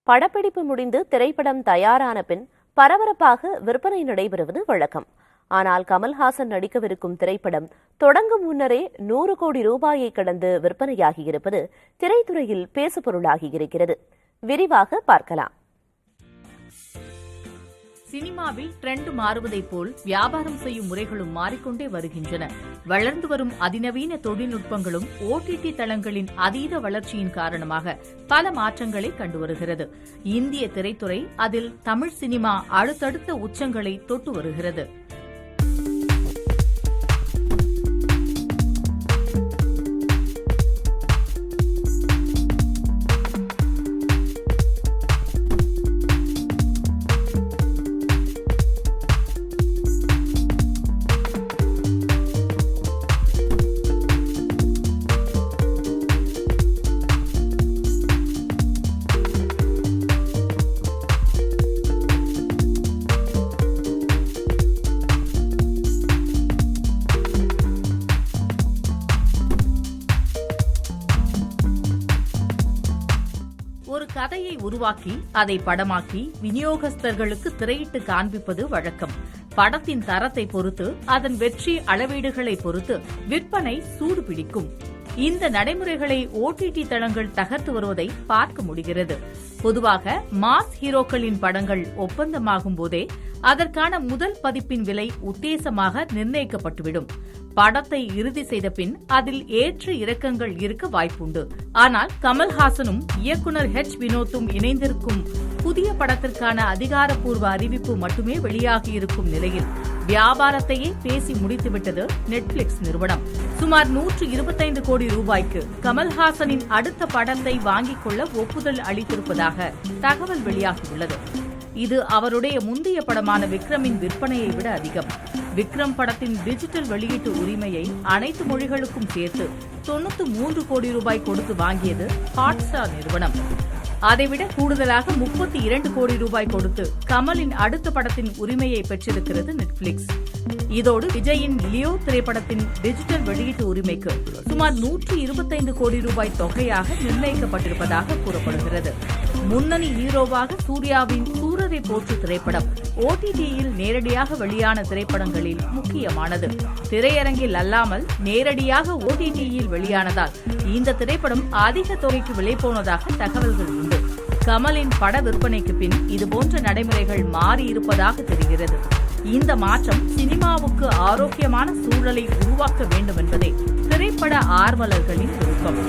படப்பிடிப்பு முடிந்து திரைப்படம் தயாரான பின் பரபரப்பாக விற்பனை நடைபெறுவது வழக்கம். ஆனால் கமல்ஹாசன் நடிக்கவிருக்கும் திரைப்படம் தொடங்கும் முன்னரே 100 கோடி ரூபாயை கடந்து விற்பனையாகியிருப்பது திரைத்துறையில் பேசுபொருளாகியிருக்கிறது. விரிவாக பார்க்கலாம். சினிமாவில் ட்ரெண்ட் மாறுவதைப் போல் வியாபாரம் செய்யும் முறைகளும் மாறிக்கொண்டே வருகின்றன. வளர்ந்து வரும் அதிநவீன தொழில்நுட்பங்களும் OTT தளங்களின் அதீத வளர்ச்சியின் காரணமாக பல மாற்றங்களை கண்டு வருகிறது. இந்திய திரைத்துறை அதில் தமிழ் சினிமா அடுத்தடுத்த உச்சங்களை தொட்டு வருகிறது. ஒரு கதையை உருவாக்கி அதை படமாக்கி விநியோகஸ்தர்களுக்கு திரையிட்டு காண்பிப்பது வழக்கம். படத்தின் தரத்தை பொறுத்து, அதன் வெற்றி அளவீடுகளை பொறுத்து விற்பனை சூடு பிடிக்கும். இந்த நடைமுறைகளை OTT தளங்கள் தகர்த்து வருவதை பார்க்க முடிகிறது. பொதுவாக மாஸ் ஹீரோக்களின் படங்கள் ஒப்பந்தமாகும் போதே அதற்கான முதல் பதிப்பின் விலை உத்தேசமாக நிர்ணயிக்கப்பட்டுவிடும். படத்தை இறுதி செய்த பின் அதில் ஏற்ற இறக்கங்கள் இருக்க வாய்ப்புண்டு. ஆனால் கமல்ஹாசனும் இயக்குனர் வினோத்தும் இணைந்திருக்கும் புதிய படத்திற்கான அதிகாரப்பூர்வ அறிவிப்பு மட்டுமே வெளியாகியிருக்கும் நிலையில் வியாபாரத்தையே பேசி முடித்துவிட்டது நெட்ஃபிளிக்ஸ் நிறுவனம். சுமார் 125 கோடி ரூபாய்க்கு கமல்ஹாசனின் அடுத்த படத்தை வாங்கிக் கொள்ள ஒப்புதல் அளித்திருப்பதாக தகவல் வெளியாகியுள்ளது. இது அவருடைய முந்தைய படமான விக்ரமின் விற்பனையை விட அதிகம். விக்ரம் படத்தின் டிஜிட்டல் வெளியீட்டு உரிமையை அனைத்து மொழிகளுக்கும் சேர்த்து 93 கோடி ரூபாய் கொடுத்து வாங்கியது ஹாட்ஸ்டார் நிறுவனம். அதைவிட கூடுதலாக 32 கோடி ரூபாய் கொடுத்து கமலின் அடுத்த படத்தின் உரிமையை பெற்றிருக்கிறது நெட்ஃபிளிக்ஸ். இதோடு விஜயின் லியோ திரைப்படத்தின் டிஜிட்டல் வெளியீட்டு உரிமைக்கு சுமார் 125 கோடி ரூபாய் தொகையாக நிர்ணயிக்கப்பட்டிருப்பதாக கூறப்படுகிறது. முன்னணி ஹீரோவாக சூர்யாவின் சூரரை போற்று திரைப்படம் OTTயில் நேரடியாக வெளியான திரைப்படங்களில் முக்கியமானது. திரையரங்கில் அல்லாமல் நேரடியாக OTTயில் வெளியானதால் இந்த திரைப்படம் அதிக தொகைக்கு விலை போனதாக தகவல்கள் உண்டு. கமலின் பட விற்பனைக்கு பின் இதுபோன்ற நடைமுறைகள் மாறியிருப்பதாக தெரிகிறது. இந்த மாற்றம் சினிமாவுக்கு ஆரோக்கியமான சூழலை உருவாக்க வேண்டும் என்பதே திரைப்பட ஆர்வலர்களின் விருப்பம்.